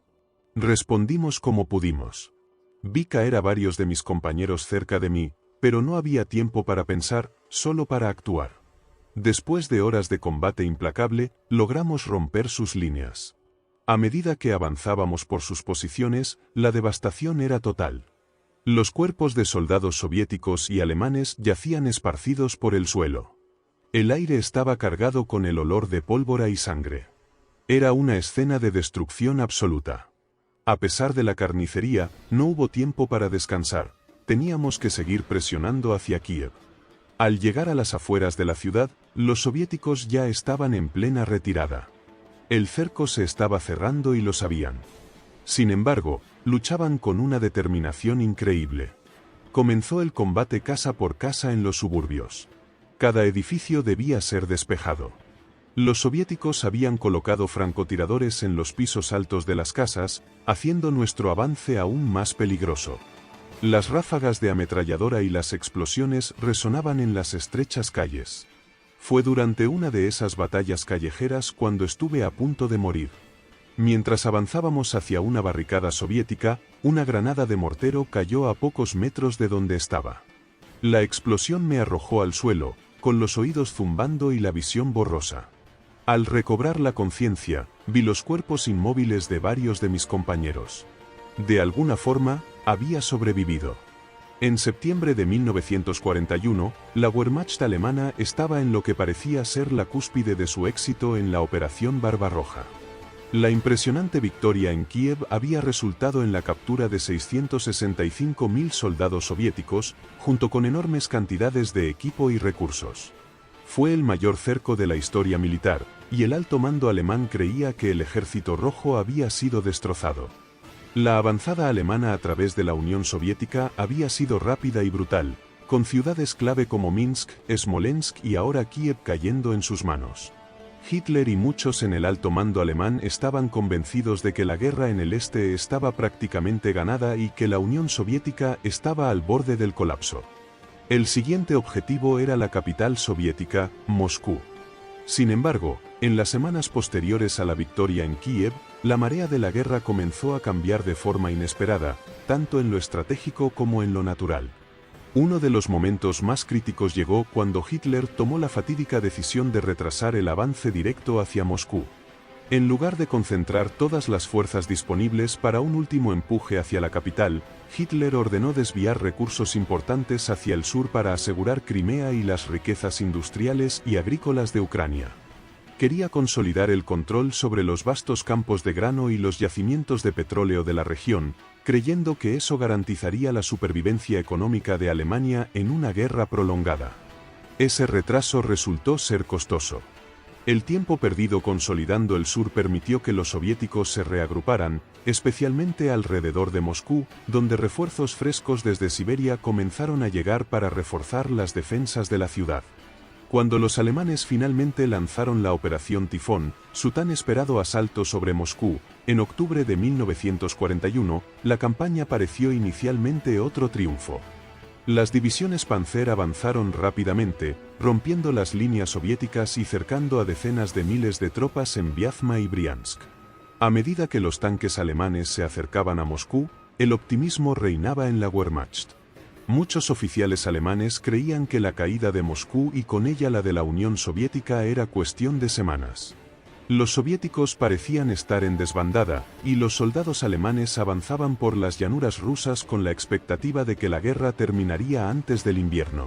Respondimos como pudimos. Vi caer a varios de mis compañeros cerca de mí, pero no había tiempo para pensar, solo para actuar. Después de horas de combate implacable, logramos romper sus líneas. A medida que avanzábamos por sus posiciones, la devastación era total. Los cuerpos de soldados soviéticos y alemanes yacían esparcidos por el suelo. El aire estaba cargado con el olor de pólvora y sangre. Era una escena de destrucción absoluta. A pesar de la carnicería, no hubo tiempo para descansar. Teníamos que seguir presionando hacia Kiev. Al llegar a las afueras de la ciudad, los soviéticos ya estaban en plena retirada. El cerco se estaba cerrando y lo sabían. Sin embargo, luchaban con una determinación increíble. Comenzó el combate casa por casa en los suburbios. Cada edificio debía ser despejado. Los soviéticos habían colocado francotiradores en los pisos altos de las casas, haciendo nuestro avance aún más peligroso. Las ráfagas de ametralladora y las explosiones resonaban en las estrechas calles. Fue durante una de esas batallas callejeras cuando estuve a punto de morir. Mientras avanzábamos hacia una barricada soviética, una granada de mortero cayó a pocos metros de donde estaba. La explosión me arrojó al suelo, con los oídos zumbando y la visión borrosa. Al recobrar la conciencia, vi los cuerpos inmóviles de varios de mis compañeros. De alguna forma, había sobrevivido. En septiembre de 1941, la Wehrmacht alemana estaba en lo que parecía ser la cúspide de su éxito en la Operación Barbarroja. La impresionante victoria en Kiev había resultado en la captura de 665.000 soldados soviéticos, junto con enormes cantidades de equipo y recursos. Fue el mayor cerco de la historia militar, y el alto mando alemán creía que el Ejército Rojo había sido destrozado. La avanzada alemana a través de la Unión Soviética había sido rápida y brutal, con ciudades clave como Minsk, Smolensk y ahora Kiev cayendo en sus manos. Hitler y muchos en el alto mando alemán estaban convencidos de que la guerra en el este estaba prácticamente ganada y que la Unión Soviética estaba al borde del colapso. El siguiente objetivo era la capital soviética, Moscú. Sin embargo, en las semanas posteriores a la victoria en Kiev, la marea de la guerra comenzó a cambiar de forma inesperada, tanto en lo estratégico como en lo natural. Uno de los momentos más críticos llegó cuando Hitler tomó la fatídica decisión de retrasar el avance directo hacia Moscú. En lugar de concentrar todas las fuerzas disponibles para un último empuje hacia la capital, Hitler ordenó desviar recursos importantes hacia el sur para asegurar Crimea y las riquezas industriales y agrícolas de Ucrania. Quería consolidar el control sobre los vastos campos de grano y los yacimientos de petróleo de la región, creyendo que eso garantizaría la supervivencia económica de Alemania en una guerra prolongada. Ese retraso resultó ser costoso. El tiempo perdido consolidando el sur permitió que los soviéticos se reagruparan, especialmente alrededor de Moscú, donde refuerzos frescos desde Siberia comenzaron a llegar para reforzar las defensas de la ciudad. Cuando los alemanes finalmente lanzaron la Operación Tifón, su tan esperado asalto sobre Moscú, en octubre de 1941, la campaña pareció inicialmente otro triunfo. Las divisiones Panzer avanzaron rápidamente, rompiendo las líneas soviéticas y cercando a decenas de miles de tropas en Vyazma y Briansk. A medida que los tanques alemanes se acercaban a Moscú, el optimismo reinaba en la Wehrmacht. Muchos oficiales alemanes creían que la caída de Moscú y con ella la de la Unión Soviética era cuestión de semanas. Los soviéticos parecían estar en desbandada, y los soldados alemanes avanzaban por las llanuras rusas con la expectativa de que la guerra terminaría antes del invierno.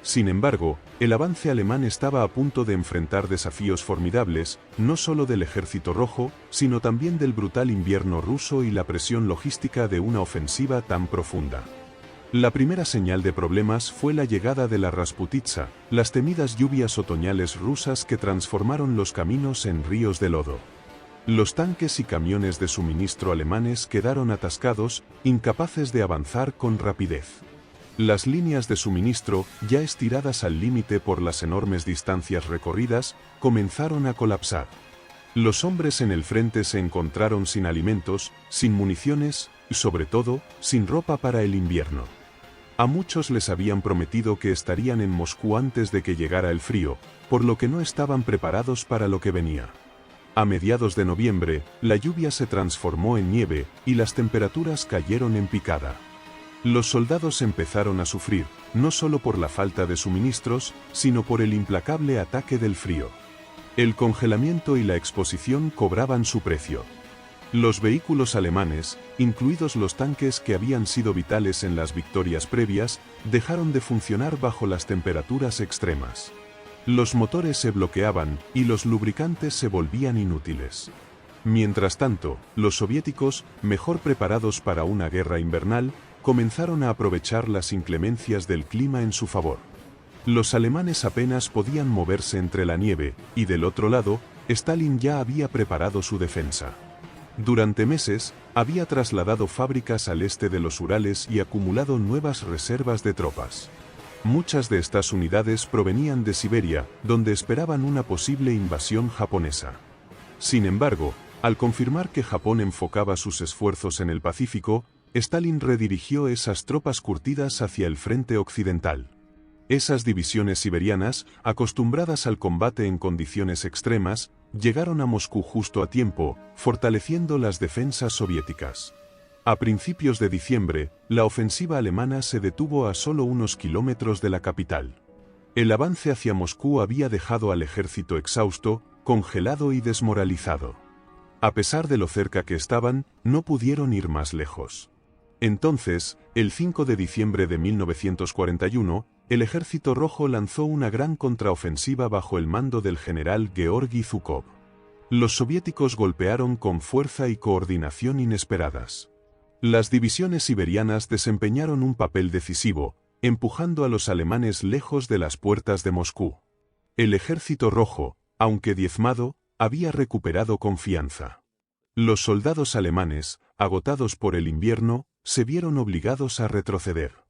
Sin embargo, el avance alemán estaba a punto de enfrentar desafíos formidables, no solo del Ejército Rojo, sino también del brutal invierno ruso y la presión logística de una ofensiva tan profunda. La primera señal de problemas fue la llegada de la Rasputitsa, las temidas lluvias otoñales rusas que transformaron los caminos en ríos de lodo. Los tanques y camiones de suministro alemanes quedaron atascados, incapaces de avanzar con rapidez. Las líneas de suministro, ya estiradas al límite por las enormes distancias recorridas, comenzaron a colapsar. Los hombres en el frente se encontraron sin alimentos, sin municiones, y sobre todo, sin ropa para el invierno. A muchos les habían prometido que estarían en Moscú antes de que llegara el frío, por lo que no estaban preparados para lo que venía. A mediados de noviembre, la lluvia se transformó en nieve, y las temperaturas cayeron en picada. Los soldados empezaron a sufrir, no solo por la falta de suministros, sino por el implacable ataque del frío. El congelamiento y la exposición cobraban su precio. Los vehículos alemanes, incluidos los tanques que habían sido vitales en las victorias previas, dejaron de funcionar bajo las temperaturas extremas. Los motores se bloqueaban y los lubricantes se volvían inútiles. Mientras tanto, los soviéticos, mejor preparados para una guerra invernal, comenzaron a aprovechar las inclemencias del clima en su favor. Los alemanes apenas podían moverse entre la nieve, y del otro lado, Stalin ya había preparado su defensa. Durante meses, había trasladado fábricas al este de los Urales y acumulado nuevas reservas de tropas. Muchas de estas unidades provenían de Siberia, donde esperaban una posible invasión japonesa. Sin embargo, al confirmar que Japón enfocaba sus esfuerzos en el Pacífico, Stalin redirigió esas tropas curtidas hacia el frente occidental. Esas divisiones siberianas, acostumbradas al combate en condiciones extremas, llegaron a Moscú justo a tiempo, fortaleciendo las defensas soviéticas. A principios de diciembre, la ofensiva alemana se detuvo a solo unos kilómetros de la capital. El avance hacia Moscú había dejado al ejército exhausto, congelado y desmoralizado. A pesar de lo cerca que estaban, no pudieron ir más lejos. Entonces, el 5 de diciembre de 1941, el Ejército Rojo lanzó una gran contraofensiva bajo el mando del general Georgi Zhukov. Los soviéticos golpearon con fuerza y coordinación inesperadas. Las divisiones siberianas desempeñaron un papel decisivo, empujando a los alemanes lejos de las puertas de Moscú. El Ejército Rojo, aunque diezmado, había recuperado confianza. Los soldados alemanes, agotados por el invierno, se vieron obligados a retroceder.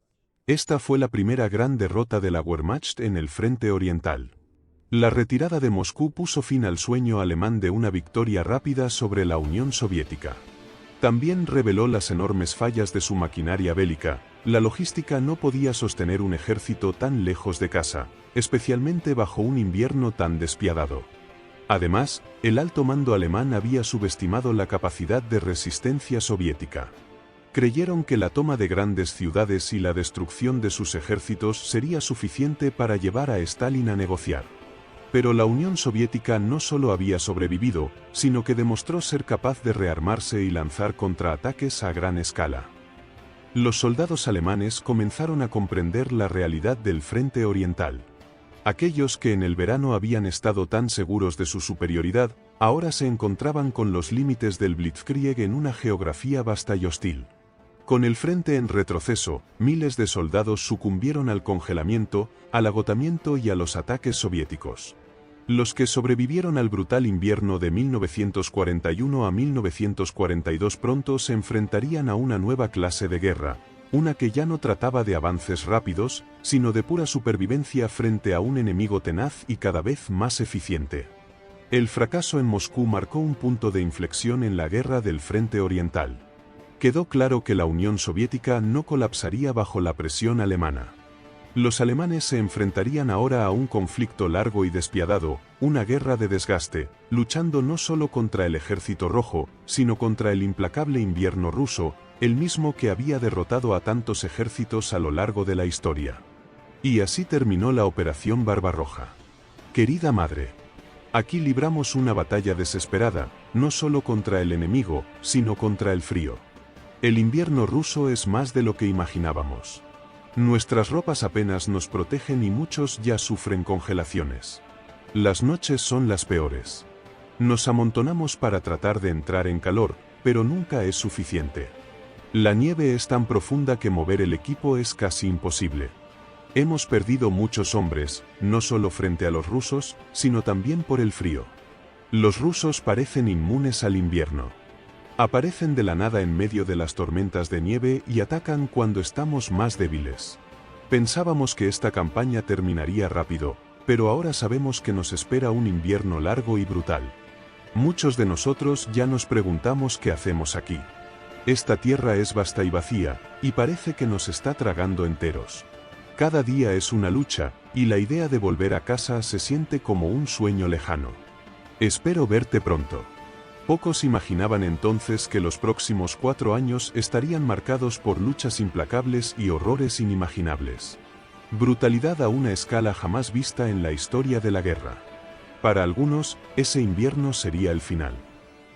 Esta fue la primera gran derrota de la Wehrmacht en el frente oriental. La retirada de Moscú puso fin al sueño alemán de una victoria rápida sobre la Unión Soviética. También reveló las enormes fallas de su maquinaria bélica. La logística no podía sostener un ejército tan lejos de casa, especialmente bajo un invierno tan despiadado. Además, el alto mando alemán había subestimado la capacidad de resistencia soviética. Creyeron que la toma de grandes ciudades y la destrucción de sus ejércitos sería suficiente para llevar a Stalin a negociar. Pero la Unión Soviética no solo había sobrevivido, sino que demostró ser capaz de rearmarse y lanzar contraataques a gran escala. Los soldados alemanes comenzaron a comprender la realidad del frente oriental. Aquellos que en el verano habían estado tan seguros de su superioridad, ahora se encontraban con los límites del Blitzkrieg en una geografía vasta y hostil. Con el frente en retroceso, miles de soldados sucumbieron al congelamiento, al agotamiento y a los ataques soviéticos. Los que sobrevivieron al brutal invierno de 1941 a 1942 pronto se enfrentarían a una nueva clase de guerra, una que ya no trataba de avances rápidos, sino de pura supervivencia frente a un enemigo tenaz y cada vez más eficiente. El fracaso en Moscú marcó un punto de inflexión en la guerra del Frente Oriental. Quedó claro que la Unión Soviética no colapsaría bajo la presión alemana. Los alemanes se enfrentarían ahora a un conflicto largo y despiadado, una guerra de desgaste, luchando no solo contra el Ejército Rojo, sino contra el implacable invierno ruso, el mismo que había derrotado a tantos ejércitos a lo largo de la historia. Y así terminó la Operación Barbarroja. Querida madre, aquí libramos una batalla desesperada, no solo contra el enemigo, sino contra el frío. El invierno ruso es más de lo que imaginábamos. Nuestras ropas apenas nos protegen y muchos ya sufren congelaciones. Las noches son las peores. Nos amontonamos para tratar de entrar en calor, pero nunca es suficiente. La nieve es tan profunda que mover el equipo es casi imposible. Hemos perdido muchos hombres, no solo frente a los rusos, sino también por el frío. Los rusos parecen inmunes al invierno. Aparecen de la nada en medio de las tormentas de nieve y atacan cuando estamos más débiles. Pensábamos que esta campaña terminaría rápido, pero ahora sabemos que nos espera un invierno largo y brutal. Muchos de nosotros ya nos preguntamos qué hacemos aquí. Esta tierra es vasta y vacía, y parece que nos está tragando enteros. Cada día es una lucha, y la idea de volver a casa se siente como un sueño lejano. Espero verte pronto. Pocos imaginaban entonces que los próximos 4 años estarían marcados por luchas implacables y horrores inimaginables. Brutalidad a una escala jamás vista en la historia de la guerra. Para algunos, ese invierno sería el final.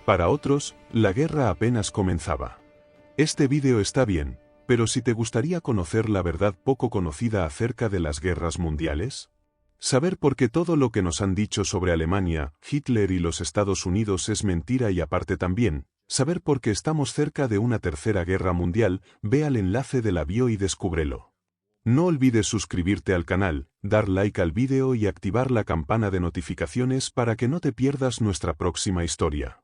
Para otros, la guerra apenas comenzaba. Este vídeo está bien, pero si te gustaría conocer la verdad poco conocida acerca de las guerras mundiales, saber por qué todo lo que nos han dicho sobre Alemania, Hitler y los Estados Unidos es mentira y aparte también, saber por qué estamos cerca de una tercera guerra mundial, ve al enlace de la bio y descúbrelo. No olvides suscribirte al canal, dar like al vídeo y activar la campana de notificaciones para que no te pierdas nuestra próxima historia.